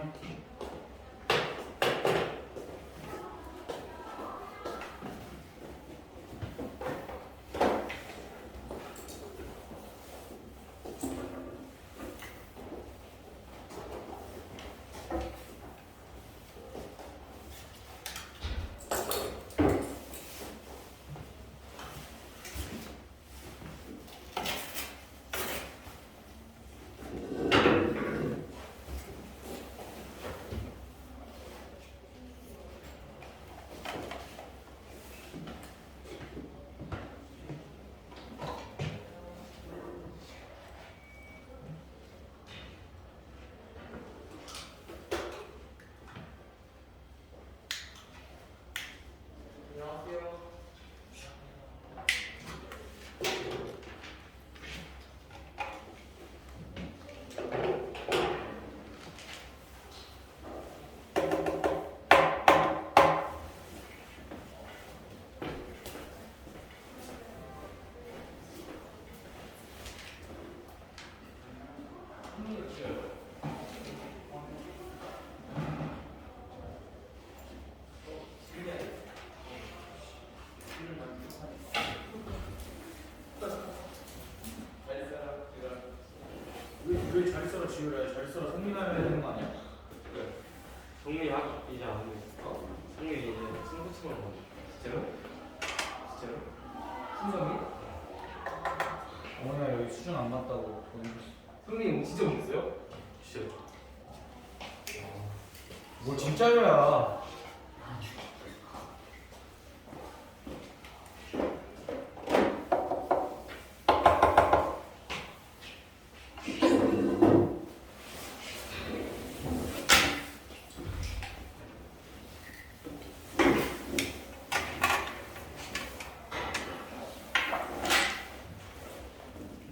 안녕. 왜 잘 써라 지우라 잘 써라 성민하면 되는 거 아니야? 그래. 정리 이제 안 돼. 정리 이제 승부치만 봐. 진짜로? 진짜로? 순성이? 어머니가 여기 수준 안 맞다고 보내줬어. 형님 진짜 못했어요? 진짜. 뭘 진짜로야?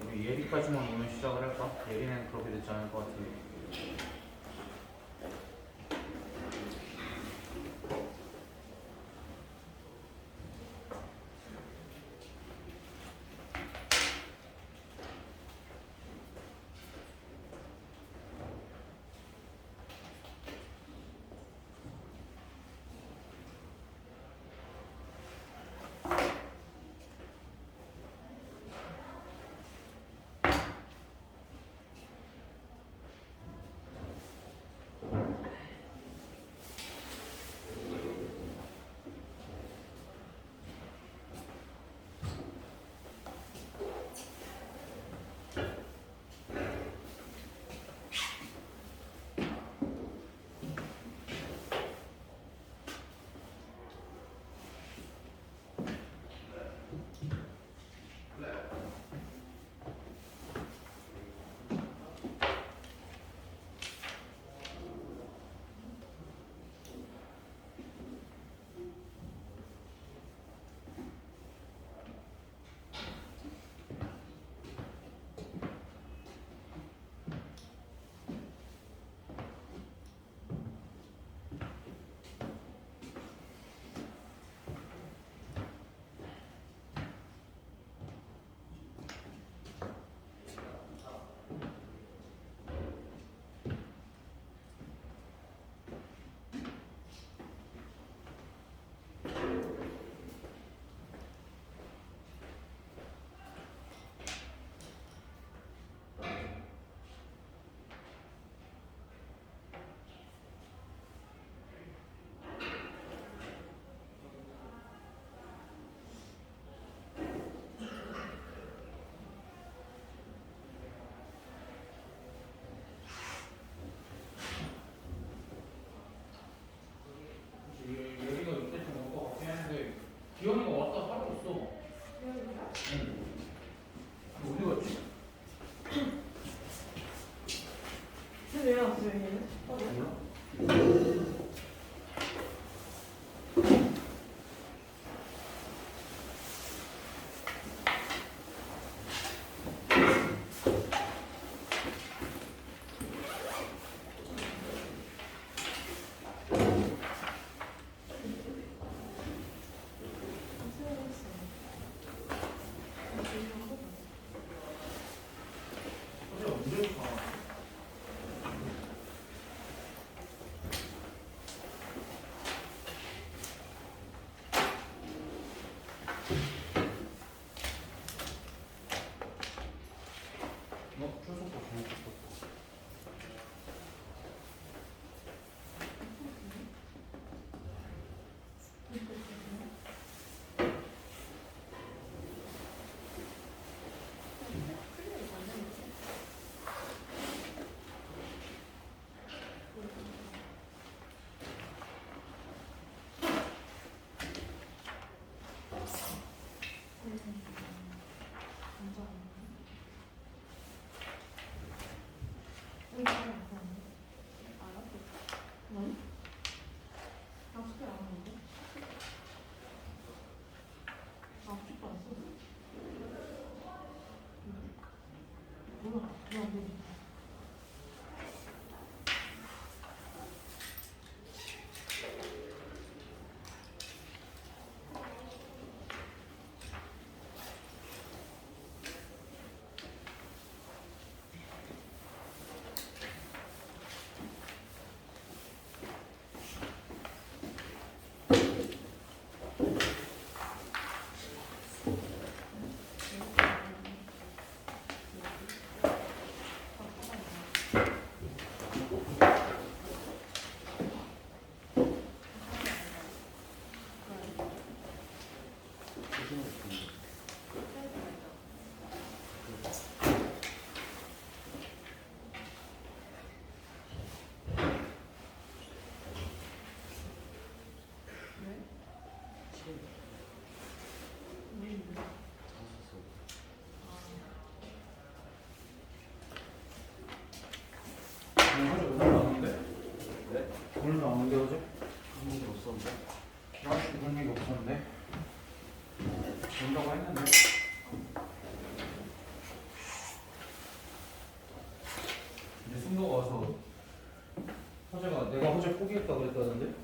우리 예리까지만 오늘 시작을 할까? 예리는 그렇게 늦지 않을 것 같은데. 예리가 이때쯤 올 것 같긴 한데 기현이가 왔다 사라졌어. 응. 어디 갔지? 왜 왔어요, 얘는? 몰라? 어제 언제 가? 온다고 했는데. 이제 승도가 와서 허재가 내가 허재 포기했다 그랬다던데?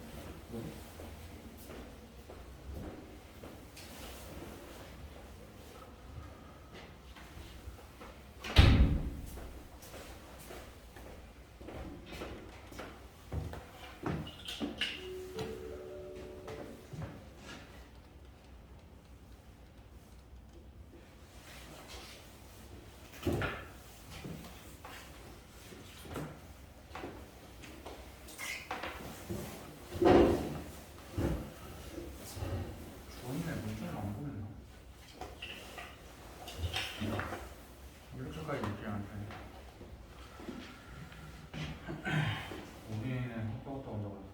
좋은데 문제는 안 보냈나? 이렇게까지 있지 않대. 우리는 학교부터 온다고 했어.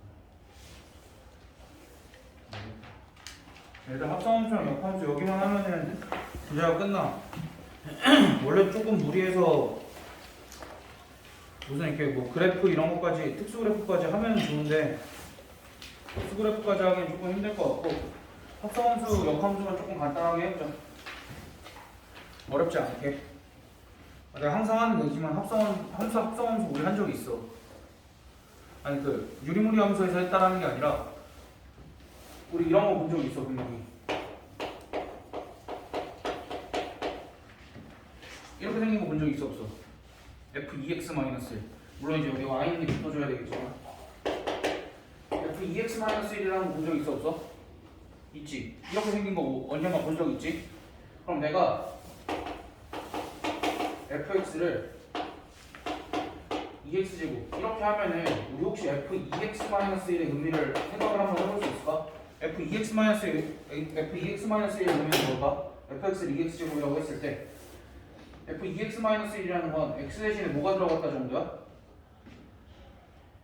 일단 합성함수랑 역함수 여기만 하면은 문제가 끝나. 원래 조금 무리해서 무슨 이렇게 뭐 그래프 이런 것까지 특수 그래프까지 하면 좋은데 특수 그래프까지 하기엔 조금 힘들 것 같고 합성함수 역함수만 조금 간단하게 해보자. 어렵지 않게. 내가 항상 하는 얘기지만 합성함수 우리 한 적이 있어. 아니 그 유리무리 함수에서 했다라는 게 아니라 우리 이런 거 본 적이 있어 분명히. 이렇게 생긴 거 본 적 있어 없어? f2x-1 물론 이제 여기 y는 붙어줘야 되겠지만 f2x-1이라는 거 본 적 있어 없어? 있지. 이렇게 생긴 거 언젠가 본 적 있지? 그럼 내가 fx를 2x제곱 이렇게 하면은 우리 혹시 f2x-1의 의미를 생각을 한번 해볼 수 있을까? f2x-1의 의미는 뭘까? fx를 2x제곱이라고 했을 때 f2x-1이라는 건 x 대신에 뭐가 들어갔다 정도야?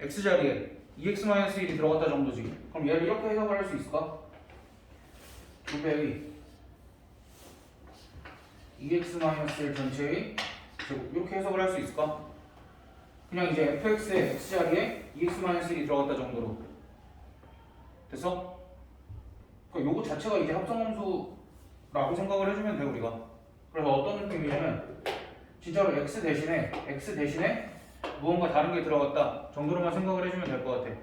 x자리에 2x-1이 들어갔다 정도지. 그럼 얘를 이렇게 해석을 할 수 있을까? 2배의 2x-1 전체의 제곱 이렇게 해석을 할 수 있을까? 그냥 이제 fx의 x자리에 2x-1이 들어갔다 정도로 됐어? 그러니까 요거 자체가 이제 합성함수라고 생각을 해주면 돼 우리가. 그래서 어떤 느낌이냐면 진짜로 x 대신에 무언가 다른 게 들어갔다 정도로만 생각을 해주면 될 것 같아.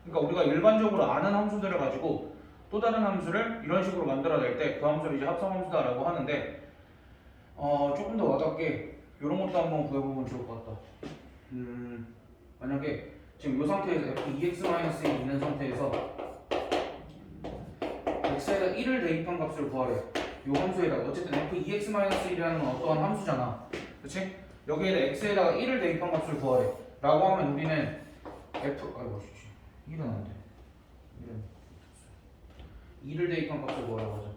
그러니까 우리가 일반적으로 아는 함수들을 가지고 또 다른 함수를 이런 식으로 만들어낼 때 그 함수를 이제 합성함수다라고 하는데 조금 더 와닿게 이런 것도 한번 구해보면 좋을 것 같다. 만약에 지금 이 상태에서 f2x-1이 있는 상태에서 x에다 1을 대입한 값을 구하래. 이 함수에다가 어쨌든 f2x-1이라는 건 어떠한 함수잖아. 그치? 여기에다 x에다가 1을 대입한 값을 구하래. 라고 하면 우리는 아이고 1은 안 돼. 2를 대입한 값을 구하라고 하자.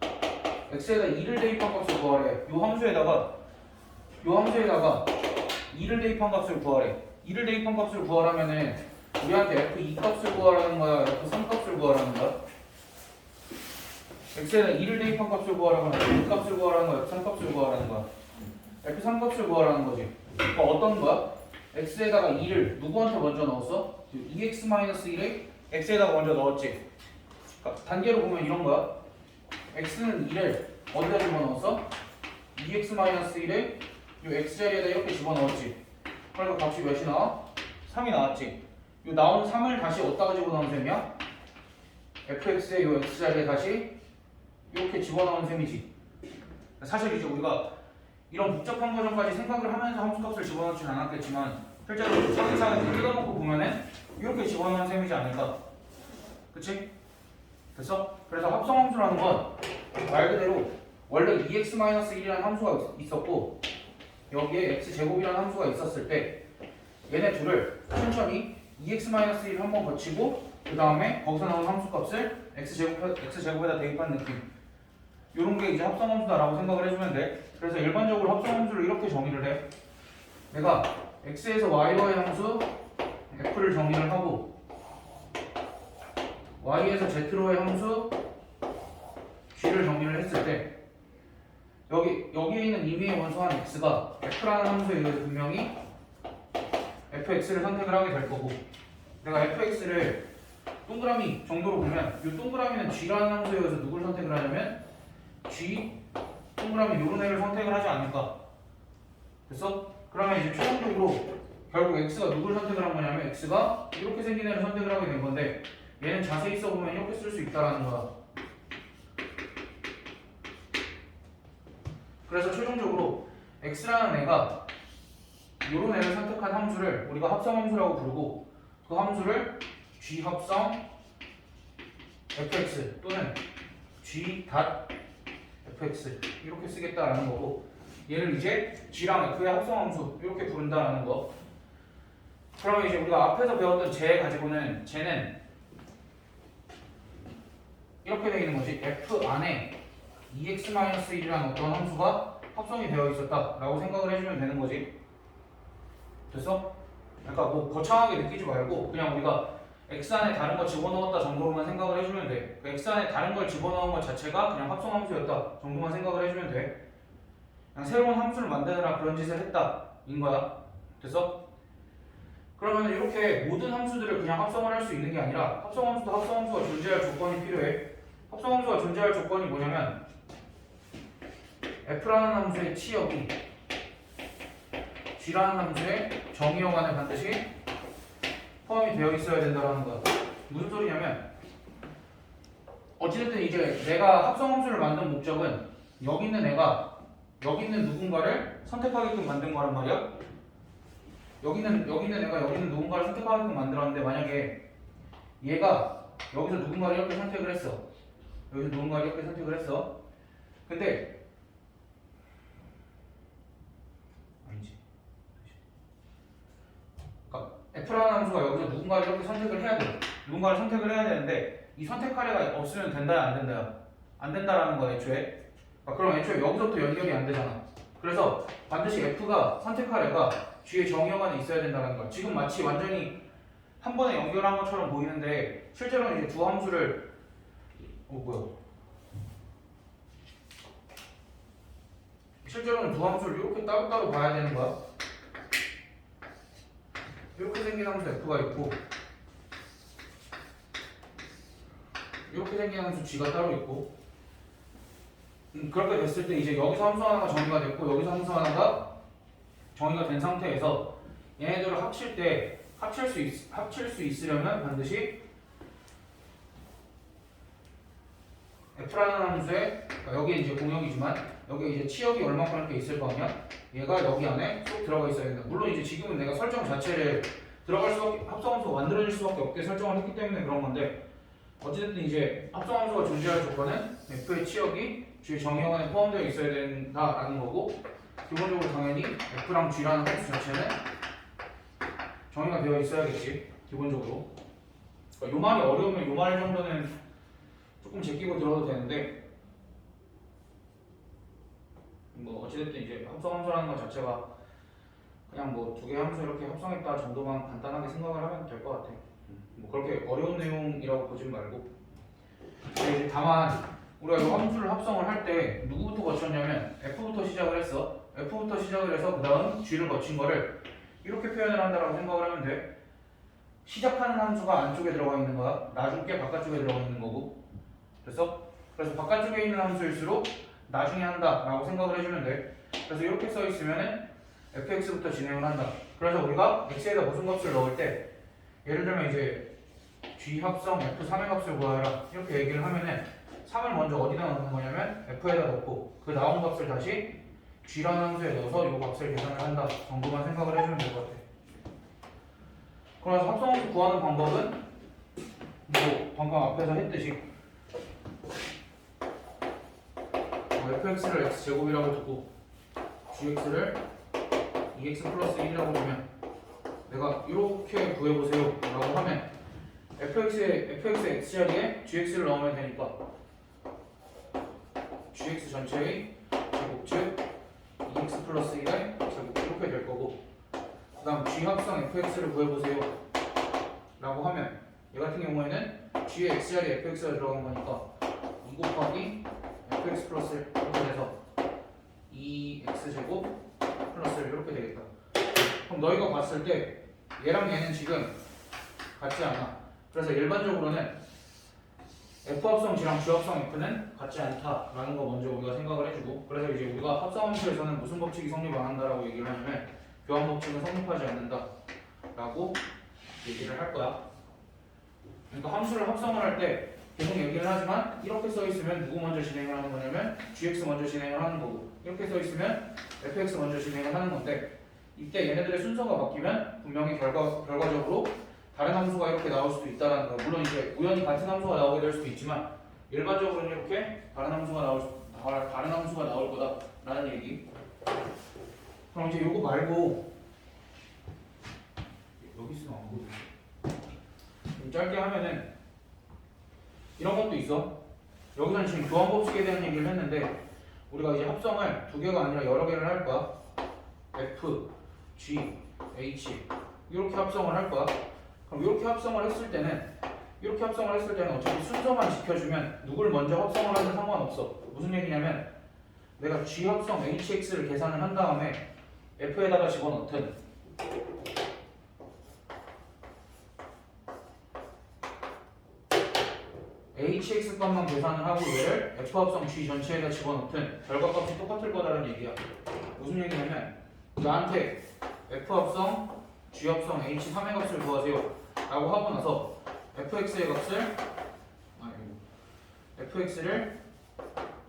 x에다 2를 대입한 값을 구하래. 이 함수에다가 2를 대입한 값을 구하래. 2를 대입한 값을 구하라면은 우리한테 f2 값을 구하라는 거야, f3 값을 구하라는 거야? x에다 2를 대입한 값을 구하라는 거야, f2 값을 구하라는 거야, f3 값을 구하라는 거야? f3 값을 구하라는 거지. 그러니까 어떤 거야? x에다가 2를 누구한테 먼저 넣었어? 2x-1에 x에다가 먼저 넣었지. 그러니까 단계로 보면 이런 거야. x는 2를 어디다 집어넣었어? 2x-1에 이 x자리에다 이렇게 집어넣었지. 그러니까 값이 몇이 나와? 3이 나왔지. 이 나온 3을 다시 어디다가 집어넣은 셈이야? fx의 이 x자리에 다시 이렇게 집어넣은 셈이지. 사실 이제 우리가 이런 복잡한 과정까지 생각을 하면서 함수값을 집어넣진 않았겠지만 실제로 차근차근 뜯어놓고 보면은 이렇게 집어넣은 셈이지 않을까? 그치? 됐어? 그래서 합성함수라는 건 말 그대로 원래 2x-1이라는 함수가 있었고 여기에 x제곱이라는 함수가 있었을 때 얘네 둘을 천천히 2x-1을 한번 거치고 그 다음에 거기서 나온 함수값을 x제곱에다 대입한 느낌. 요런 게 이제 합성함수다라고 생각을 해주면 돼. 그래서 일반적으로 합성함수를 이렇게 정의를 해. 내가 x에서 y와의 함수 f를 정의를 하고 y에서 z로의 함수 g를 정의를 했을 때 여기에 있는 임의의 원소한 x가 f라는 함수에 의해서 분명히 fx를 선택을 하게 될 거고 내가 fx를 동그라미 정도로 보면 이 동그라미는 g라는 함수에 의해서 누굴 선택을 하냐면 g 동그라미 요런 애를 선택을 하지 않을까? 됐어? 그러면 이제 최종적으로 결국 x가 누굴 선택을 한 거냐면 x가 이렇게 생긴 애를 선택을 하게 된 건데 얘는 자세히 써보면 이렇게 쓸 수 있다라는 거야. 그래서 최종적으로 x라는 애가 요런 애를 선택한 함수를 우리가 합성함수라고 부르고 그 함수를 g 합성 fx 또는 g fx 이렇게 쓰겠다라는 거고 얘를 이제 g랑 f의 합성함수 이렇게 부른다라는 거. 그러면 이제 우리가 앞에서 배웠던 쟤 가지고는 쟤는 이렇게 되어 있는 거지. f 안에 2x-1이라는 어떤 함수가 합성이 되어 있었다라고 생각을 해주면 되는 거지. 됐어? 그러니까 뭐 거창하게 느끼지 말고 그냥 우리가 x 안에 다른 거 집어넣었다 정도로만 생각을 해주면 돼. 그 x 안에 다른 걸 집어넣은 것 자체가 그냥 합성함수였다 정도만 생각을 해주면 돼. 그냥 새로운 함수를 만드느라 그런 짓을 했다 인 거야. 됐어? 그러면 이렇게 모든 함수들을 그냥 합성을 할 수 있는 게 아니라 합성함수도 합성함수가 존재할 조건이 필요해. 합성함수가 존재할 조건이 뭐냐면 f라는 함수의 치역이 g라는 함수의 정의역 안에 반드시 포함이 되어 있어야 된다는 거야. 무슨 소리냐면 어찌됐든 이제 내가 합성함수를 만든 목적은 여기 있는 애가 여기 있는 누군가를 선택하게끔 만든 거란 말이야. 여기 있는 애가 여기 있는 누군가를 선택하게끔 만들었는데 만약에 얘가 여기서 누군가를 이렇게 선택을 했어. 여기서 누군가를 이렇게 선택을 했어. 근데 아니지. 그러니까 F라는 함수가 여기서 누군가를 이렇게 선택을 해야 돼. 누군가를 선택을 해야 되는데 이 선택할 애가 없으면 된다야 안 된다야? 안 된다라는 거야 애초에. 그럼 애초에 여기서부터 연결이 안 되잖아. 그래서 반드시 F가 선택할 애가 G의 정의역 안에 있어야 된다는 거야. 지금 마치 완전히 한 번에 연결한 것처럼 보이는데 실제로는 이제 두 함수를 실제로는 두 함수를 이렇게 따로따로 봐야 되는 거야. 이렇게 생긴 함수 F가 있고 이렇게 생긴 함수 G가 따로 있고 그렇게 됐을 때 이제 여기서 함수 하나가 정의가 됐고 여기서 함수 하나가 정의가 된 상태에서 얘네들을 합칠 때 합칠 수 있으려면 반드시 F라는 함수에 그러니까 여기에 이제 공역이지만 여기에 이제 치역이 얼마큼 이렇게 있을 거 아니야? 얘가 여기 안에 쏙 들어가 있어야 된다. 물론 이제 지금은 내가 설정 자체를 들어갈 수밖에 합성함수가 만들어질 수밖에 없게 설정을 했기 때문에 그런 건데 어쨌든 이제 합성함수가 존재할 조건은 F의 치역이 G의 정의역 안에 포함되어 있어야 된다라는 거고 기본적으로 당연히 F랑 G라는 함수 자체는 정의가 되어 있어야겠지 기본적으로. 그러니까 요 말이 어려우면 요 말 정도는 조금 제끼고 들어도 되는데 뭐 어찌됐든 이제 합성함수라는 것 자체가 그냥 뭐 두 개의 함수 이렇게 합성했다 정도만 간단하게 생각을 하면 될 것 같아. 뭐 그렇게 어려운 내용이라고 보진 말고. 근데 이제 다만 우리가 이 함수를 합성을 할 때 누구부터 거쳤냐면 F부터 시작을 했어. F부터 시작을 해서 그 다음 G를 거친 거를 이렇게 표현을 한다라고 생각을 하면 돼. 시작하는 함수가 안쪽에 들어가 있는 거야. 나중 게 바깥쪽에 들어가 있는 거고. 됐어? 그래서 바깥쪽에 있는 함수일수록 나중에 한다라고 생각을 해주면 돼. 그래서 이렇게 써 있으면은 fx부터 진행을 한다. 그래서 우리가 x에다 무슨 값을 넣을 때 예를 들면 이제 g 합성 f3의 값을 구하라 이렇게 얘기를 하면은 3을 먼저 어디다 넣는 거냐면 f에다 넣고 그 나온 값을 다시 g라는 함수에 넣어서 이 값을 계산을 한다 정도만 생각을 해주면 될 것 같아. 그래서 합성함수 구하는 방법은 뭐 방금 앞에서 했듯이 fx를 x제곱이라고 두고 gx를 2x 플러스 1이라고 두면 내가 이렇게 구해보세요 라고 하면 fx의 x자리에 gx를 넣으면 되니까 gx 전체의 제곱 즉 2x 플러스 1의 제곱 이렇게 될 거고 그 다음 g 합성 fx를 구해보세요 라고 하면 얘 같은 경우에는 g의 x자리에 fx가 들어간 거니까 2 곱하기 fx 플러스 1 이렇게 돼서 2x제곱 플러스 1 이렇게 되겠다. 그럼 너희가 봤을 때 얘랑 얘는 지금 같지 않아. 그래서 일반적으로는 F 합성 G랑 G 합성 F는 같지 않다라는 거 먼저 우리가 생각을 해주고, 그래서 이제 우리가 합성함수에서는 무슨 법칙이 성립 안 한다라고 얘기를 하냐면 교환 법칙은 성립하지 않는다라고 얘기를 할 거야. 그러니까 함수를 합성을 할 때 계속 얘기를 하지만 이렇게 써 있으면 누구 먼저 진행을 하는 거냐면 gx 먼저 진행을 하는 거고, 이렇게 써 있으면 fx 먼저 진행을 하는 건데, 이때 얘네들의 순서가 바뀌면 분명히 결과적으로 다른 함수가 이렇게 나올 수도 있다라는 거예요. 물론 이제 우연히 같은 함수가 나오게 될 수도 있지만 일반적으로는 이렇게 다른 함수가 나올 거다라는 얘기. 그럼 이제 요거 말고 여기 있으면 안 보이네. 좀 짧게 하면은 이런 것도 있어. 여기서는 지금 교환 법칙에 대한 얘기를 했는데 우리가 이제 합성을 두 개가 아니라 여러 개를 할 거야. F, G, H 이렇게 합성을 할 거야. 그럼 이렇게 합성을 했을 때는 어차피 순서만 지켜주면 누구를 먼저 합성을 하든 상관없어. 무슨 얘기냐면 내가 G 합성 HX를 계산을 한 다음에 F에다가 집어넣든 HX 값만 계산을 하고 얘를 F 합성 G 전체에다 집어넣든 결과값이 똑같을 거라는 얘기야. 무슨 얘기냐면 나한테 F 합성 G 합성 H 3의 값을 구하세요 라고 하고 나서 fx의 값을 fx를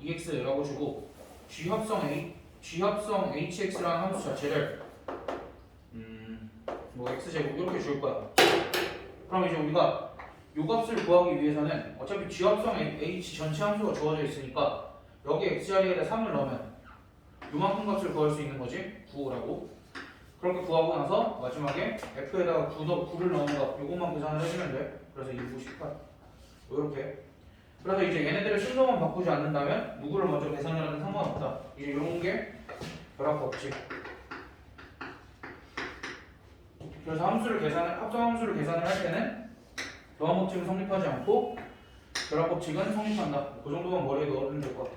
ex라고 주고 g 합성 hx라는 함수 자체를 뭐 x제곱 이렇게 줄 거야. 그럼 이제 우리가 요 값을 구하기 위해서는 어차피 g 합성 h 전체 함수가 주어져 있으니까 여기 x 자리에다 3을 넣으면 요만큼 값을 구할 수 있는 거지. 9라고. 그렇게 구하고 나서 마지막에 f에다가 9를 넣은 거 요것만 계산을 해주면 돼. 그래서 2, 9, 18 이렇게. 그래서 이제 얘네들의 순서만 바꾸지 않는다면 누구를 먼저 계산을 하든 상관없다. 이제 이런 게 결합 법칙. 그래서 합성 함수를 계산을 할 때는 교환 법칙은 성립하지 않고 결합 법칙은 성립한다. 그 정도만 머리에 넣어두면 될 것 같아.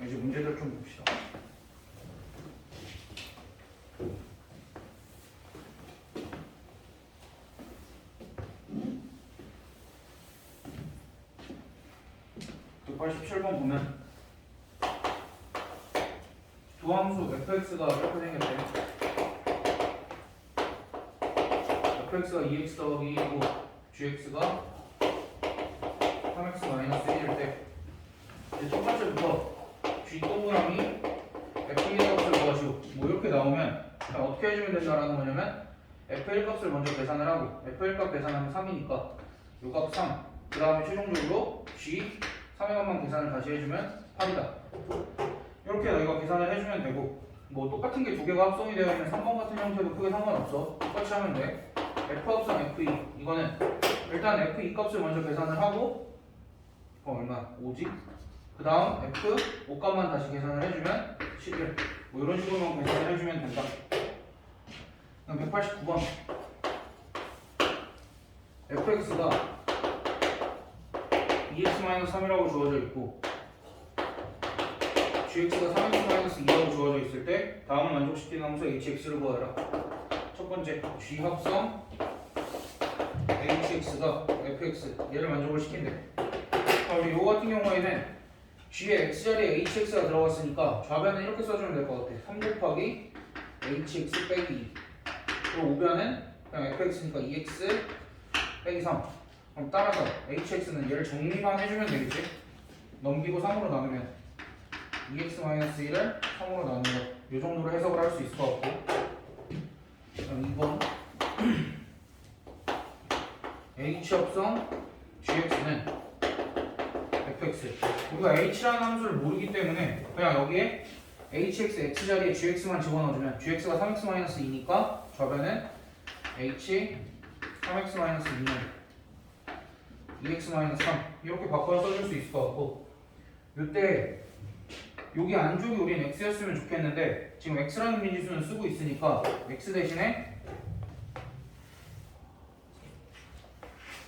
이제 문제들 좀 봅시다. 그 87번 보면 두 함수 fx가 이렇게 생겼대. fx가 2x 더하기 2이고 gx가 3x 마이너스 1일 때 이제 첫 번째부터 G 동그라미 F1 값을 구하시오. 뭐 이렇게 나오면 그냥 어떻게 해주면 된다라는 거냐면 F1 값을 먼저 계산을 하고 F1 값 계산하면 3이니까 요 값 3. 그 다음에 최종적으로 G 3의 값만 계산을 다시 해주면 8이다. 이렇게 너희가 계산을 해주면 되고, 뭐 똑같은 게 두 개가 합성이 되어 있는 3번 같은 형태도 크게 상관없어. 똑같이 하면 돼. F 합성 F2 이거는 일단 F2 값을 먼저 계산을 하고 얼마? 5지? 그 다음 F 5값만 다시 계산을 해주면 11. 뭐 이런 식으로만 계산을 해주면 된다. 그럼 189번 fx가 2x-3이라고 주어져 있고 gx가 3x-2라고 주어져 있을 때 다음을 만족시키는 함수 hx를 구하라. 첫 번째 g 합성 hx가 fx 얘를 만족을 시킨대. 우리 요 같은 경우에는 g의 x자리에 hx가 들어갔으니까 좌변은 이렇게 써주면 될 것 같아. 3 곱하기 hx 빼기 2. 그리고 우변은 그냥 fx니까 2x 빼기 3. 그럼 따라서 hx는 얘를 정리만 해주면 되겠지? 넘기고 3으로 나누면 2x-1을 3으로 나누는 거. 이 정도로 해석을 할 수 있을 것 같고. 그럼 2번 h 합성 gx는 fx. 우리가 h라는 함수를 모르기 때문에 그냥 여기에 hx x자리에 gx만 집어넣어주면 gx가 3x-2니까 좌변은 h 3x-2는 2x-3 이렇게 바꿔서 써줄 수 있을 것 같고, 이때 여기 안쪽이 우린 x였으면 좋겠는데 지금 x라는 미지수는 쓰고 있으니까 x 대신에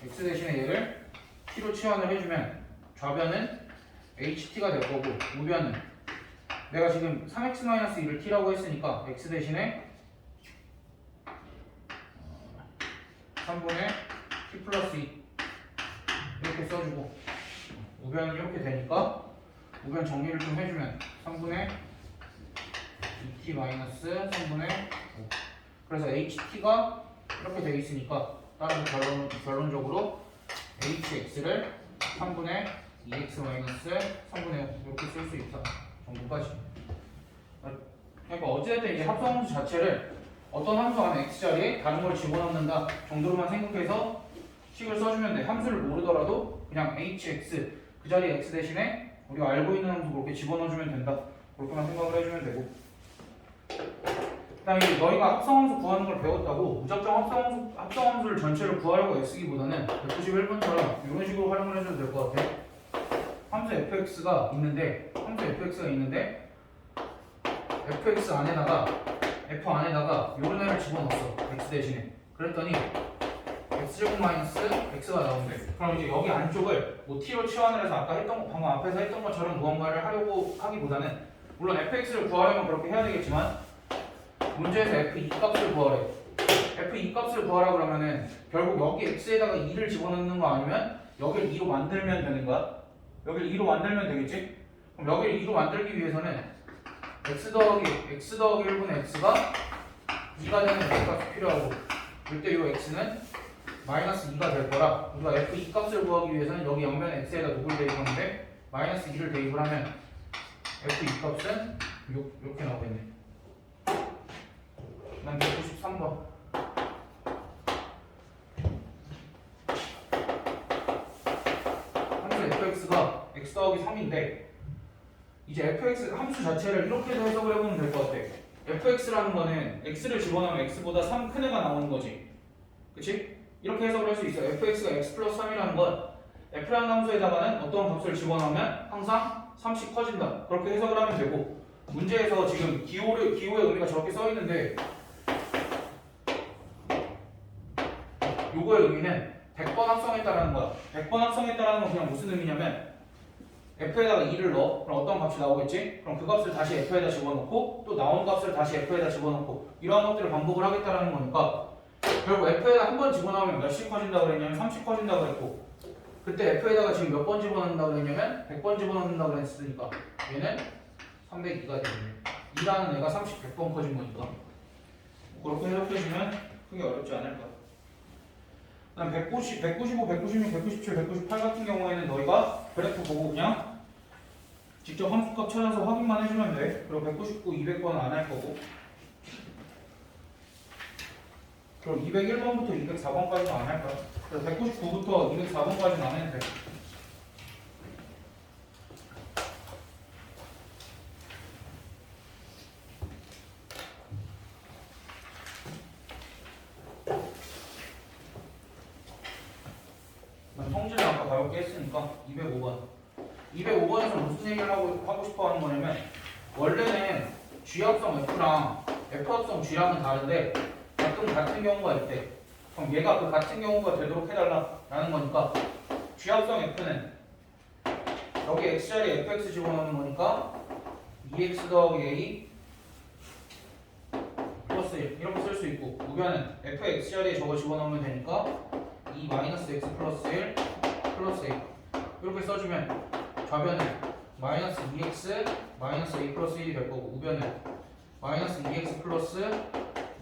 얘를 t로 치환을 해주면 좌변은 ht가 될 거고 우변은 내가 지금 3x-1을 t라고 했으니까 x 대신에 3분의 t 플러스 2 이렇게 써주고 우변은 이렇게 되니까 우변 정리를 좀 해주면 3분의 2t 마이너스 3분의 5 그래서 ht가 이렇게 되어 있으니까 따라서 결론적으로 hx를 3분의 2x 마이너스 3분의 5 이렇게 쓸 수 있다 정도까지. 그러니까 어쨌든 이 합성함수 자체를 어떤 함수 안에 x 자리에 다른 걸 집어넣는다 정도로만 생각해서 식을 써주면 돼. 함수를 모르더라도 그냥 hx 그 자리에 x 대신에 우리가 알고 있는 함수 그렇게 집어넣어주면 된다. 그렇게만 생각을 해주면 되고. 그다음에 너희가 합성함수 구하는 걸 배웠다고 무작정 합성함수를 전체를 구하려고 애쓰기보다는 191번처럼 이런 식으로 활용을 해줘도 될 것 같아. 함수 fx가 있는데 fx 안에다가 f 안에다가 요런 애를 집어넣었어. x 대신에. 그랬더니 x제곱 마이너스 x가 나온대. 그럼 이제 여기 안쪽을 뭐 t로 치환을 해서 아까 방금 앞에서 했던 것처럼 무언가를 하려고 하기보다는 물론 fx를 구하려면 그렇게 해야 되겠지만 문제에서 f2 값을 구하래. f2 값을 구하라 그러면은 결국 여기 x에다가 2를 집어넣는 거 아니면 여기를 2로 만들면 되는 거야. 여기를 2로 만들면 되겠지? 그럼 여기를 2로 만들기 위해서는 x 더하기 1분의 x가 2가 되는 x값이 필요하고 이때 이 x는 마이너스 2가 될 거라 우리가 f2 값을 구하기 위해서는 여기 옆면 x에다 누굴 대입하는데 마이너스 2를 대입을 하면 f2 값은 이렇게 나오겠네. 난 193번. 함수 fx가 x 더하기 3인데 이제 fx 함수 자체를 이렇게도 해석을 해보면 될 것 같아. fx라는 거는 x를 집어넣으면 x보다 3 큰 애가 나오는 거지. 그치? 이렇게 해석을 할 수 있어. fx가 x 플러스 3이라는 건 f라는 함수에다가는 어떤 값을 집어넣으면 항상 3씩 커진다. 그렇게 해석을 하면 되고 문제에서 지금 기호의 의미가 저렇게 써있는데 요거의 의미는 100번 합성했다라는 거야. 100번 합성했다라는 건 그냥 무슨 의미냐면 f에다가 2를 넣어. 그럼 어떤 값이 나오겠지? 그럼 그 값을 다시 f에다 집어넣고 또 나온 값을 다시 f에다 집어넣고 이러한 것들을 반복을 하겠다라는 거니까 결국 f에다 한 번 집어넣으면 몇씩 커진다고 그랬냐면 3씩 커진다고 그랬고 그때 f에다가 지금 몇 번 집어넣는다고 그랬냐면 100번 집어넣는다고 그랬으니까 얘는 302가 되겠네. 2라는 애가 30, 100번 커진 거니까 그렇게 해석해주면 크게 어렵지 않을 거야. 그다음 190, 195, 196, 197, 198 같은 경우에는 너희가 그래프 보고 그냥 직접 함수값 찾아서 확인만 해주면 돼. 그리고 199, 200번은 안 할 거고. 그럼 201번부터 204번까지는 안 할 거야. 그래서 199부터 204번까지는 안 해도 돼. 성질을 아까 가볍게 했으니까 205번. 205번에서 무슨 얘기를 하고 싶어 하는 거냐면 원래는 G합성 F랑 F합성 G랑은 다른데 가끔 같은 경우가 있대. 그럼 얘가 그 같은 경우가 되도록 해달라라는 거니까 G합성 F는 여기 X자리에 FX 집어넣는 거니까 2X 더하기 A 플러스 1 이렇게 쓸 수 있고 우변은 FX자리에 저거 집어넣으면 되니까 2 마이너스 X 플러스 1 플러스 A 이렇게 써주면 좌변은 마이너스 2x 마이너스 A 플러스 1이 될 거고 우변은 마이너스 2x 플러스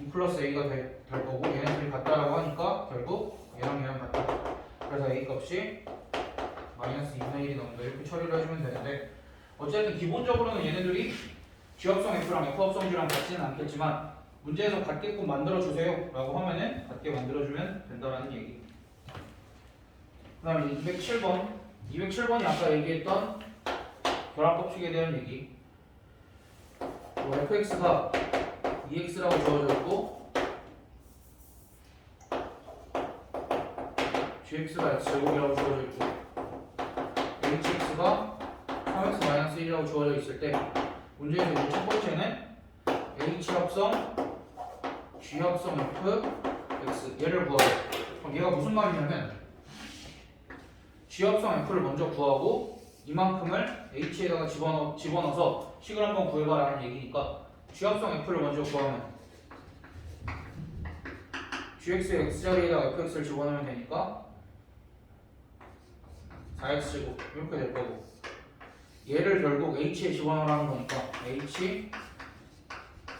2 플러스 A가 될 거고 얘네들이 같다라고 하니까 결국 얘랑 같다. 그래서 A 값이 마이너스 2분의 1이 나온다. 이렇게 처리를 해주면 되는데 어쨌든 기본적으로는 얘네들이 G합성 F랑 F합성 G랑 같지는 않겠지만 문제에서 같게끔 만들어주세요 라고 하면은 같게 만들어주면 된다라는 얘기. 그 다음에 207번 207번이 아까 얘기했던 결합법칙에 대한 얘기. fx가 2x라고 주어져 있고 gx가 x제곱이라고 주어져 있고 hx가 3x-1이라고 주어져 있을 때 문제에서 이제 첫 번째는 h합성 g합성 f x 얘를 구하래. 그럼 얘가 무슨 말이냐면 G합성 F를 먼저 구하고 이만큼을 h에다가 집어넣어서 식을 한번 구해봐라는 얘기니까 G합성 f를 먼저 구하면 gx의 x자리에다가 fx를 집어넣으면 되니까 4x제곱 이렇게 될 거고, 얘를 결국 h에 집어넣으라는 거니까 h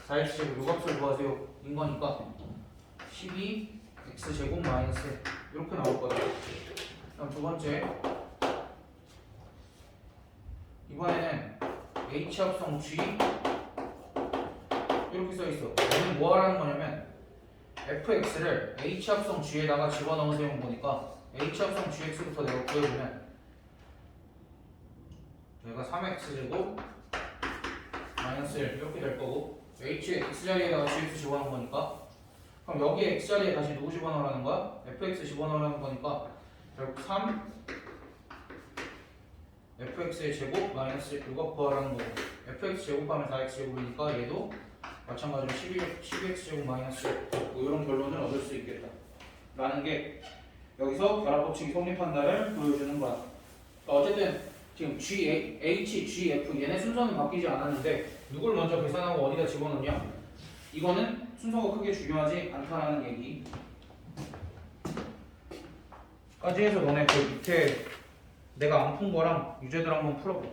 4x제곱 요값을 구하세요 인 거니까 12x제곱 마이너스 이렇게 나올 거다. 그럼 두 번째, 이번에는 h 합성 g 이렇게 써있어. 얘는 뭐 하라는 거냐면 fx를 h 합성 g에다가 집어넣으세요 보니까 h 합성 gx부터 내가 구해보면 얘가 3x제곱 마이너스 1 이렇게 될 거고, h의 x자리에다가 gx 집어넣은 거니까 그럼 여기에 x자리에 다시 누구 집어넣으라는 거야? fx 집어넣으라는 거니까 결국 3 fx의 제곱 마이너스 이거 구하라는 거고, fx 제곱하면 4x제곱이니까 얘도 마찬가지로 12x제곱 마이너스 뭐 이런 결론을 얻을 수 있겠다 라는 게 여기서 결합법칙이 성립한다를 보여주는 거야. 어쨌든 지금 G, H, G, F 얘네 순서는 바뀌지 않았는데 누굴 먼저 계산하고 어디다 집어넣냐, 이거는 순서가 크게 중요하지 않다라는 얘기 까지 해서 너네 그 밑에 내가 안 푼 거랑 유제들 한번 풀어봐.